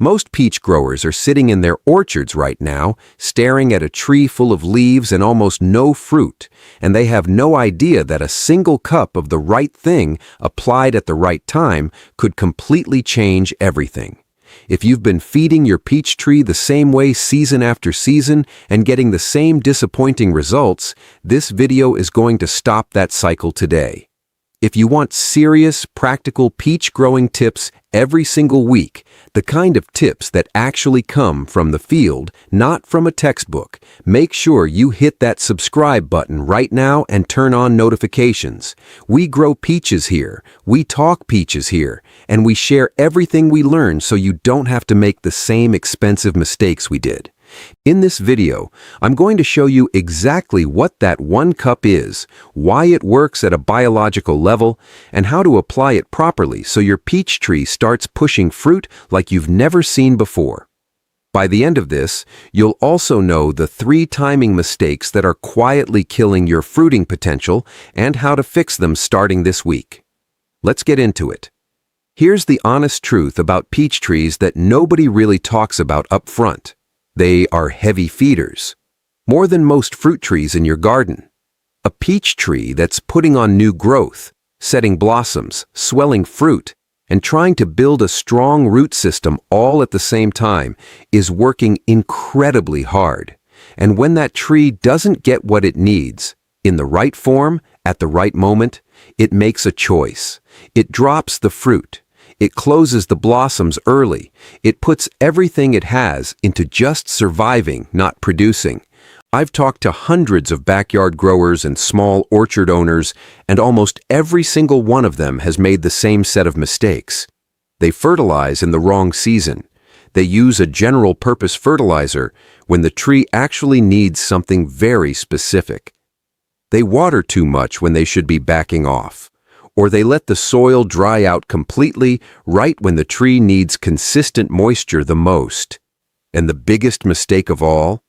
Most peach growers are sitting in their orchards right now, staring at a tree full of leaves and almost no fruit, and they have no idea that a single cup of the right thing applied at the right time could completely change everything. If you've been feeding your peach tree the same way season after season and getting the same disappointing results, this video is going to stop that cycle today. If you want serious, practical peach growing tips every single week, the kind of tips that actually come from the field, not from a textbook, make sure you hit that subscribe button right now and turn on notifications. We grow peaches here, we talk peaches here, and we share everything we learn so you don't have to make the same expensive mistakes we did. In this video, I'm going to show you exactly what that 1 cup is, why it works at a biological level, and how to apply it properly so your peach tree starts pushing fruit like you've never seen before. By the end of this, you'll also know the 3 timing mistakes that are quietly killing your fruiting potential and how to fix them starting this week. Let's get into it. Here's the honest truth about peach trees that nobody really talks about up front. They are heavy feeders, more than most fruit trees in your garden. A peach tree that's putting on new growth, setting blossoms, swelling fruit, and trying to build a strong root system all at the same time is working incredibly hard. And when that tree doesn't get what it needs, in the right form, at the right moment, it makes a choice. It drops the fruit. It closes the blossoms early. It puts everything it has into just surviving, not producing. I've talked to hundreds of backyard growers and small orchard owners, and almost every single one of them has made the same set of mistakes. They fertilize in the wrong season. They use a general-purpose fertilizer when the tree actually needs something very specific. They water too much when they should be backing off. Or they let the soil dry out completely right when the tree needs consistent moisture the most. And the biggest mistake of all?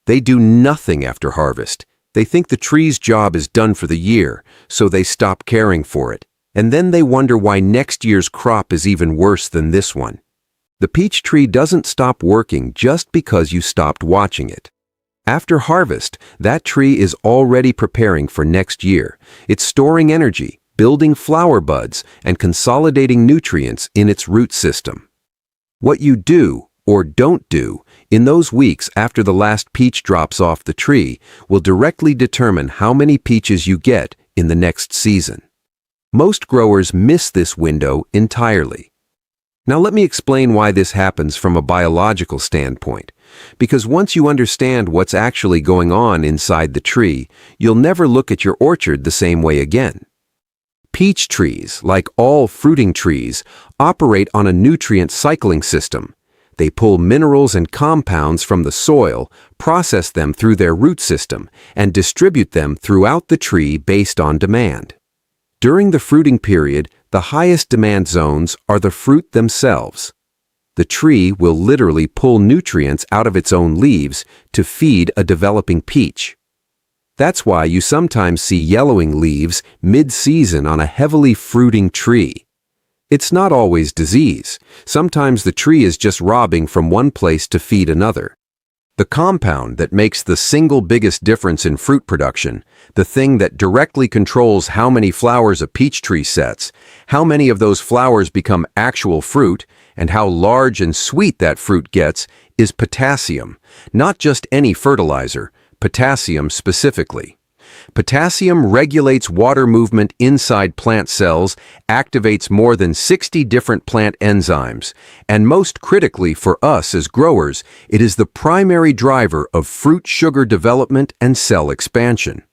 They do nothing after harvest. They think the tree's job is done for the year, so they stop caring for it. And then they wonder why next year's crop is even worse than this one. The peach tree doesn't stop working just because you stopped watching it. After harvest, that tree is already preparing for next year. It's storing energy, building flower buds, and consolidating nutrients in its root system. What you do, or don't do, in those weeks after the last peach drops off the tree will directly determine how many peaches you get in the next season. Most growers miss this window entirely. Now let me explain why this happens from a biological standpoint, because once you understand what's actually going on inside the tree, you'll never look at your orchard the same way again. Peach trees, like all fruiting trees, operate on a nutrient cycling system. They pull minerals and compounds from the soil, process them through their root system, and distribute them throughout the tree based on demand. During the fruiting period, the highest demand zones are the fruit themselves. The tree will literally pull nutrients out of its own leaves to feed a developing peach. That's why you sometimes see yellowing leaves mid-season on a heavily fruiting tree. It's not always disease. Sometimes the tree is just robbing from one place to feed another. The compound that makes the single biggest difference in fruit production, the thing that directly controls how many flowers a peach tree sets, how many of those flowers become actual fruit, and how large and sweet that fruit gets, is potassium, not just any fertilizer. Potassium specifically. Potassium regulates water movement inside plant cells, activates more than 60 different plant enzymes, and most critically for us as growers, it is the primary driver of fruit sugar development and cell expansion.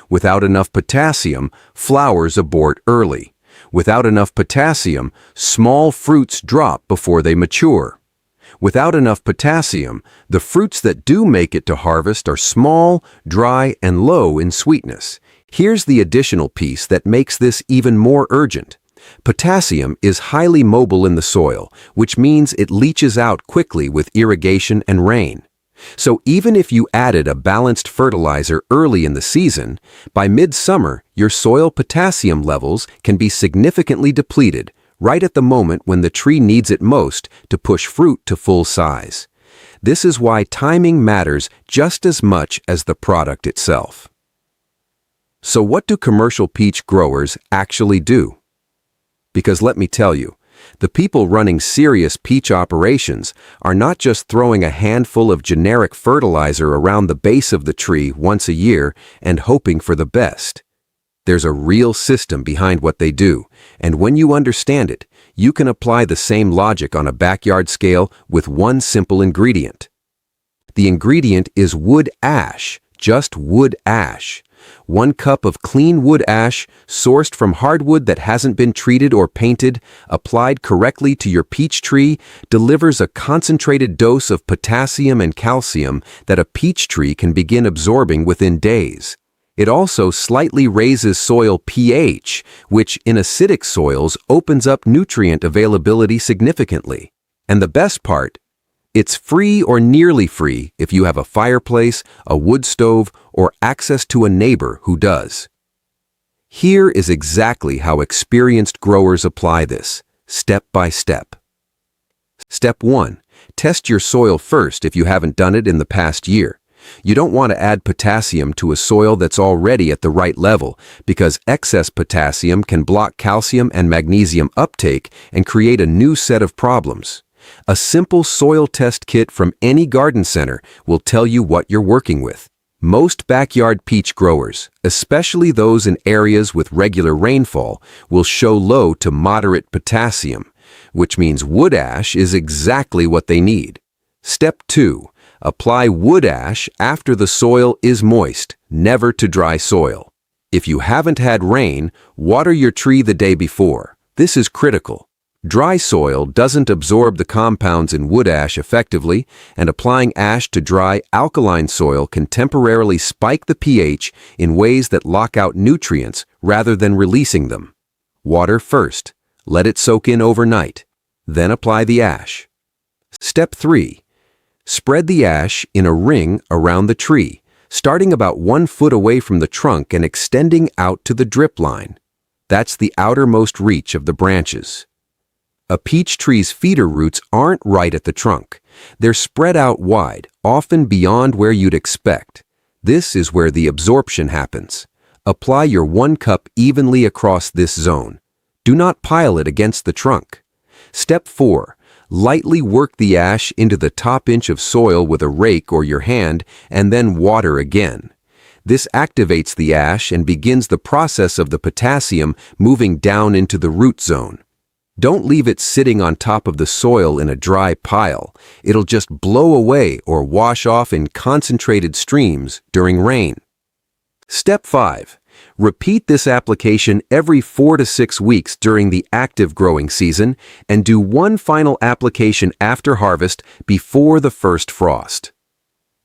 Without enough potassium, flowers abort early. Without enough potassium, small fruits drop before they mature. Without enough potassium, the fruits that do make it to harvest are small, dry, and low in sweetness. Here's the additional piece that makes this even more urgent. Potassium is highly mobile in the soil, which means it leaches out quickly with irrigation and rain. So even if you added a balanced fertilizer early in the season, by midsummer, your soil potassium levels can be significantly depleted, right at the moment when the tree needs it most to push fruit to full size. This is why timing matters just as much as the product itself. So what do commercial peach growers actually do? Because let me tell you, the people running serious peach operations are not just throwing a handful of generic fertilizer around the base of the tree once a year and hoping for the best. There's a real system behind what they do, and when you understand it, you can apply the same logic on a backyard scale with one simple ingredient. The ingredient is wood ash, just wood ash. 1 cup of clean wood ash, sourced from hardwood that hasn't been treated or painted, applied correctly to your peach tree, delivers a concentrated dose of potassium and calcium that a peach tree can begin absorbing within days. It also slightly raises soil pH, which in acidic soils opens up nutrient availability significantly. And the best part, it's free or nearly free if you have a fireplace, a wood stove, or access to a neighbor who does. Here is exactly how experienced growers apply this, step by step. Step 1. Test your soil first if you haven't done it in the past year. You don't want to add potassium to a soil that's already at the right level because excess potassium can block calcium and magnesium uptake and create a new set of problems. A simple soil test kit from any garden center will tell you what you're working with. Most backyard peach growers, especially those in areas with regular rainfall, will show low to moderate potassium, which means wood ash is exactly what they need. Step 2. Apply wood ash after the soil is moist, never to dry soil. If you haven't had rain, water your tree the day before. This is critical. Dry soil doesn't absorb the compounds in wood ash effectively, and applying ash to dry, alkaline soil can temporarily spike the pH in ways that lock out nutrients rather than releasing them. Water first. Let it soak in overnight. Then apply the ash. Step 3. Spread the ash in a ring around the tree, starting about 1 foot away from the trunk and extending out to the drip line. That's the outermost reach of the branches. A peach tree's feeder roots aren't right at the trunk. They're spread out wide, often beyond where you'd expect. This is where the absorption happens. Apply your 1 cup evenly across this zone. Do not pile it against the trunk. Step 4. Lightly work the ash into the top inch of soil with a rake or your hand, and then water again. This activates the ash and begins the process of the potassium moving down into the root zone. Don't leave it sitting on top of the soil in a dry pile. It'll just blow away or wash off in concentrated streams during rain. Step 5. Repeat this application every 4 to 6 weeks during the active growing season and do 1 final application after harvest before the first frost.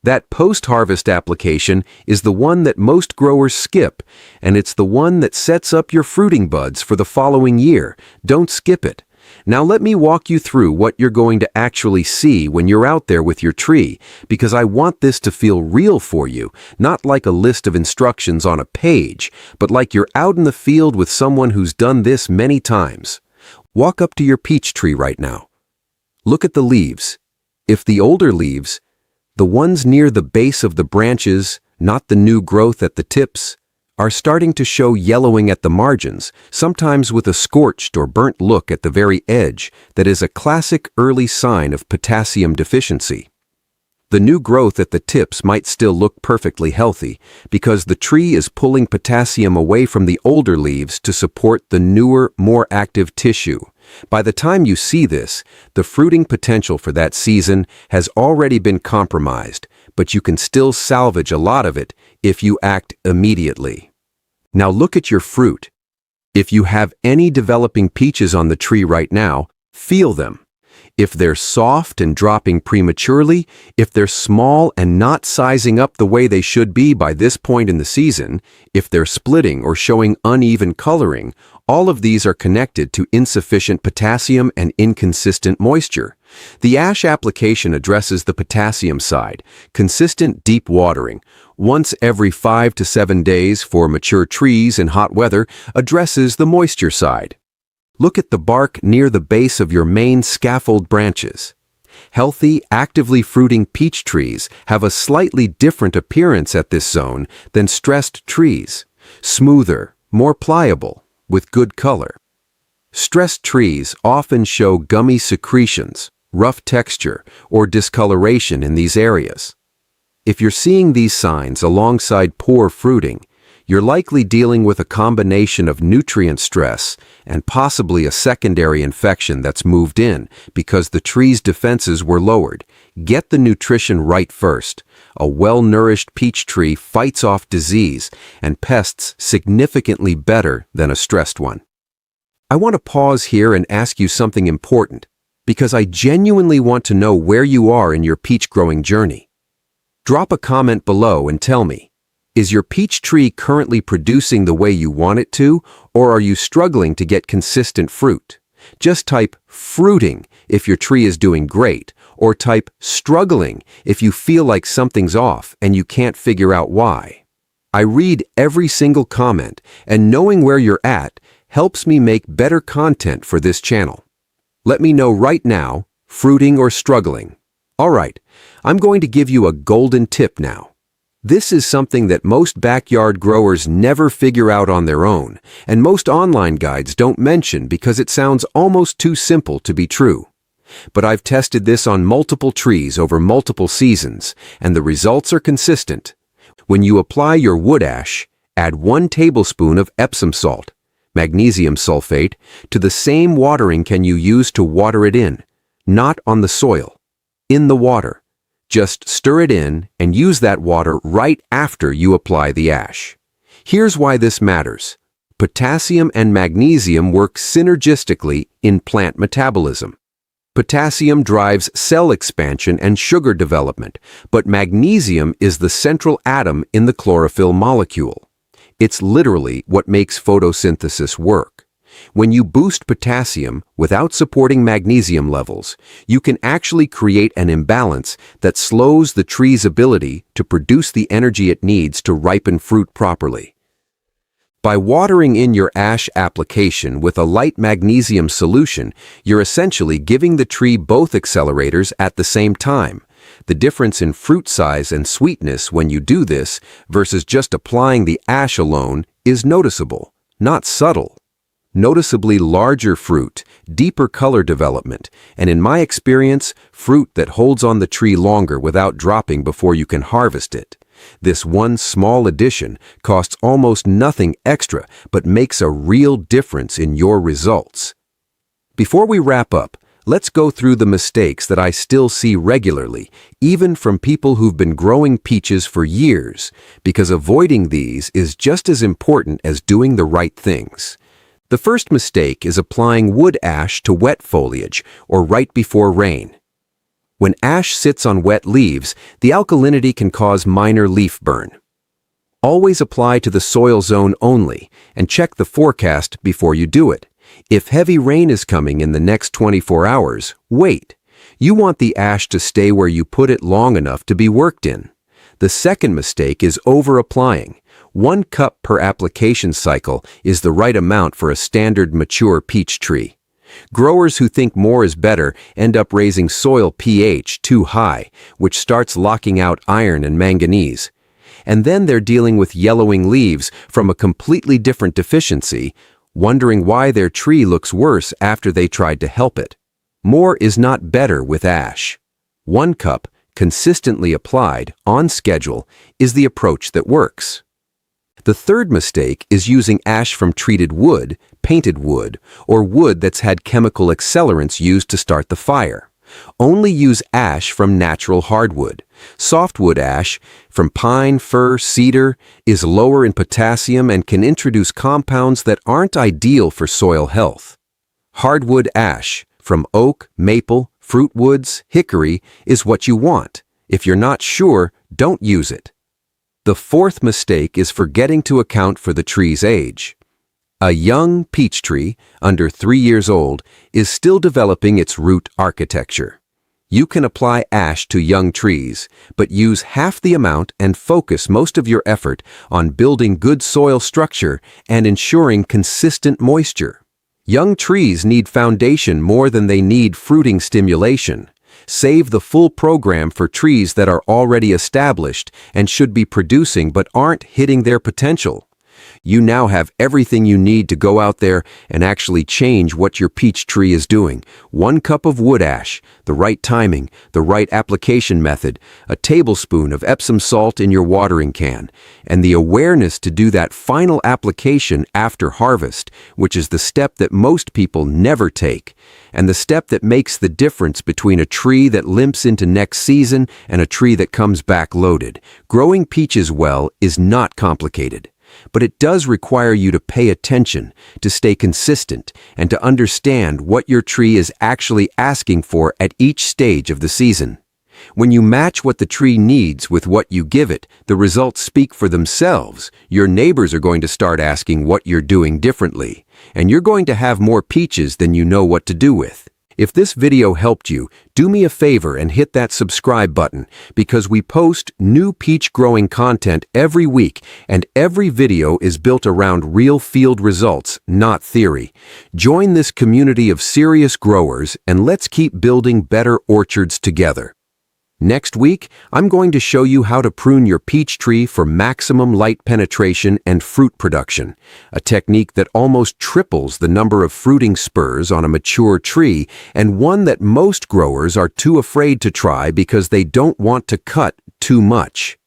That post-harvest application is the one that most growers skip, and it's the one that sets up your fruiting buds for the following year. Don't skip it. Now let me walk you through what you're going to actually see when you're out there with your tree, because I want this to feel real for you, not like a list of instructions on a page, but like you're out in the field with someone who's done this many times. Walk up to your peach tree right now. Look at the leaves. If the older leaves, the ones near the base of the branches, not the new growth at the tips, are starting to show yellowing at the margins, sometimes with a scorched or burnt look at the very edge that is a classic early sign of potassium deficiency. The new growth at the tips might still look perfectly healthy because the tree is pulling potassium away from the older leaves to support the newer, more active tissue. By the time you see this, the fruiting potential for that season has already been compromised, but you can still salvage a lot of it if you act immediately. Now look at your fruit. If you have any developing peaches on the tree right now, feel them. If they're soft and dropping prematurely, if they're small and not sizing up the way they should be by this point in the season, if they're splitting or showing uneven coloring, all of these are connected to insufficient potassium and inconsistent moisture. The ash application addresses the potassium side. Consistent deep watering, once every 5 to 7 days for mature trees in hot weather, addresses the moisture side. Look at the bark near the base of your main scaffold branches. Healthy, actively fruiting peach trees have a slightly different appearance at this zone than stressed trees, smoother, more pliable, with good color. Stressed trees often show gummy secretions, rough texture, or discoloration in these areas. If you're seeing these signs alongside poor fruiting, you're likely dealing with a combination of nutrient stress and possibly a secondary infection that's moved in because the tree's defenses were lowered. Get the nutrition right first. A well-nourished peach tree fights off disease and pests significantly better than a stressed one. I want to pause here and ask you something important, because I genuinely want to know where you are in your peach growing journey. Drop a comment below and tell me, is your peach tree currently producing the way you want it to, or are you struggling to get consistent fruit? Just type fruiting if your tree is doing great, or type struggling if you feel like something's off and you can't figure out why. I read every single comment, and knowing where you're at helps me make better content for this channel. Let me know right now, fruiting or struggling. All right, I'm going to give you a golden tip now. This is something that most backyard growers never figure out on their own, and most online guides don't mention because it sounds almost too simple to be true. But I've tested this on multiple trees over multiple seasons, and the results are consistent. When you apply your wood ash, add 1 tablespoon of Epsom salt, magnesium sulfate, to the same watering can you use to water it in, not on the soil, in the water. Just stir it in and use that water right after you apply the ash. Here's why this matters. Potassium and magnesium work synergistically in plant metabolism. Potassium drives cell expansion and sugar development, but magnesium is the central atom in the chlorophyll molecule. It's literally what makes photosynthesis work. When you boost potassium without supporting magnesium levels, you can actually create an imbalance that slows the tree's ability to produce the energy it needs to ripen fruit properly. By watering in your ash application with a light magnesium solution, you're essentially giving the tree both accelerators at the same time. The difference in fruit size and sweetness when you do this versus just applying the ash alone is noticeable, not subtle. Noticeably larger fruit, deeper color development, and in my experience, fruit that holds on the tree longer without dropping before you can harvest it. This one small addition costs almost nothing extra but makes a real difference in your results. Before we wrap up, let's go through the mistakes that I still see regularly, even from people who've been growing peaches for years, because avoiding these is just as important as doing the right things. The first mistake is applying wood ash to wet foliage or right before rain. When ash sits on wet leaves, the alkalinity can cause minor leaf burn. Always apply to the soil zone only and check the forecast before you do it. If heavy rain is coming in the next 24 hours, wait. You want the ash to stay where you put it long enough to be worked in. The second mistake is over-applying. 1 cup per application cycle is the right amount for a standard mature peach tree. Growers who think more is better end up raising soil pH too high, which starts locking out iron and manganese. And then they're dealing with yellowing leaves from a completely different deficiency, wondering why their tree looks worse after they tried to help it. More is not better with ash. 1 cup, consistently applied, on schedule, is the approach that works. The third mistake is using ash from treated wood, painted wood, or wood that's had chemical accelerants used to start the fire. Only use ash from natural hardwood. Softwood ash from pine, fir, cedar is lower in potassium and can introduce compounds that aren't ideal for soil health. Hardwood ash from oak, maple, fruit woods, hickory is what you want. If you're not sure, don't use it. The fourth mistake is forgetting to account for the tree's age. A young peach tree, under 3 years old, is still developing its root architecture. You can apply ash to young trees, but use half the amount and focus most of your effort on building good soil structure and ensuring consistent moisture. Young trees need foundation more than they need fruiting stimulation. Save the full program for trees that are already established and should be producing but aren't hitting their potential. You now have everything you need to go out there and actually change what your peach tree is doing. 1 cup of wood ash, the right timing, the right application method, a tablespoon of Epsom salt in your watering can, and the awareness to do that final application after harvest, which is the step that most people never take, and the step that makes the difference between a tree that limps into next season and a tree that comes back loaded. Growing peaches well is not complicated. But it does require you to pay attention, to stay consistent, and to understand what your tree is actually asking for at each stage of the season. When you match what the tree needs with what you give it, the results speak for themselves. Your neighbors are going to start asking what you're doing differently, and you're going to have more peaches than you know what to do with. If this video helped you, do me a favor and hit that subscribe button, because we post new peach growing content every week, and every video is built around real field results, not theory. Join this community of serious growers and let's keep building better orchards together. Next week, I'm going to show you how to prune your peach tree for maximum light penetration and fruit production, a technique that almost triples the number of fruiting spurs on a mature tree, and one that most growers are too afraid to try because they don't want to cut too much.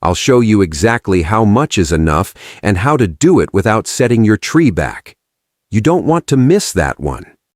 I'll show you exactly how much is enough and how to do it without setting your tree back. You don't want to miss that one.